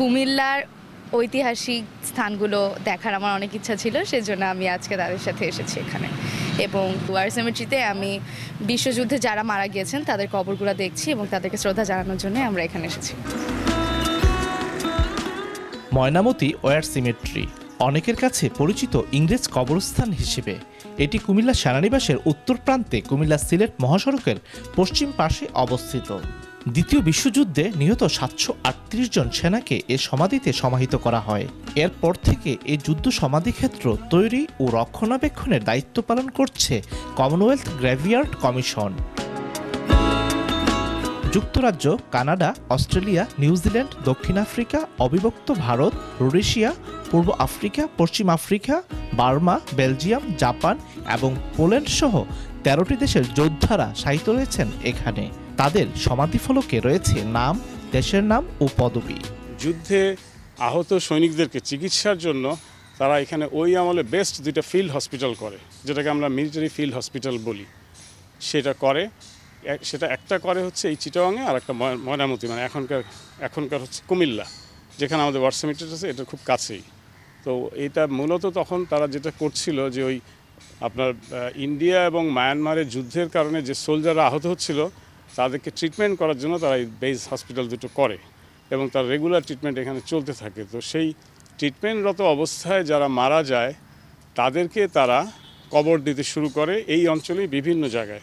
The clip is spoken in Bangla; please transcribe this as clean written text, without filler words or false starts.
কুমিল্লার ঐতিহাসিক স্থানগুলো দেখার আমার অনেক ইচ্ছা ছিল, সেজন্য আমি আজকে তাদের সাথে এসেছি এখানে। এবং ওয়ার সিমেট্রিতে আমি বিশ্বযুদ্ধে যারা মারা গিয়েছেন তাদের কবরগুলো দেখছি এবং তাদেরকে শ্রদ্ধা জানানোর জন্য আমরা এখানে এসেছি। ময়নামতি ওয়ার সিমেট্রি অনেকের কাছে পরিচিত ইংরেজ কবরস্থান হিসেবে। এটি কুমিল্লা সেনানিবাসের উত্তর প্রান্তে কুমিল্লা সিলেট মহাসড়কের পশ্চিম পাশে অবস্থিত। দ্বিতীয় বিশ্বযুদ্ধে নিহত 738 জন সেনাকে এ সমাধিতে সমাহিত করা হয়। এরপর থেকে এই যুদ্ধ সমাধিক্ষেত্র তৈরি ও রক্ষণাবেক্ষণের দায়িত্ব পালন করছে কমনওয়েলথ গ্রেভিয়ার্ড কমিশন। যুক্তরাজ্য, কানাডা, অস্ট্রেলিয়া, নিউজিল্যান্ড, দক্ষিণ আফ্রিকা, অবিভক্ত ভারত, রোডেশিয়া, পূর্ব আফ্রিকা, পশ্চিম আফ্রিকা, বার্মা, বেলজিয়াম, জাপান এবং পোল্যান্ড সহ 13টি দেশের যোদ্ধারা শায়িত রয়েছেন এখানে। তাদের সমাধিফলকে রয়েছে নাম, দেশের নাম ও পদবি। যুদ্ধে আহত সৈনিকদেরকে চিকিৎসার জন্য তারা এখানে ওই আমলে বেস্ট দুইটা ফিল্ড হসপিটাল করে, যেটাকে আমরা মিলিটারি ফিল্ড হসপিটাল বলি। সেটা একটা করে হচ্ছে এই চিটাগাংয়ে, আর একটা ময়নামতি, মানে এখনকার হচ্ছে কুমিল্লা, যেখানে আমাদের ওয়ার সিমেট্রি আছে, এটা খুব কাছেই। তো এটা মূলত তখন তারা যেটা করছিল যে ওই আপনার ইন্ডিয়া এবং মায়ানমারের যুদ্ধের কারণে যে সোলজাররা আহত হচ্ছিল তাদেরকে ট্রিটমেন্ট করার জন্য তারা এই বেস হসপিটাল দুটো করে এবং তার রেগুলার ট্রিটমেন্ট এখানে চলতে থাকে। তো সেই ট্রিটমেন্টরত অবস্থায় যারা মারা যায় তাদেরকে তারা কবর দিতে শুরু করে এই অঞ্চলেই বিভিন্ন জায়গায়।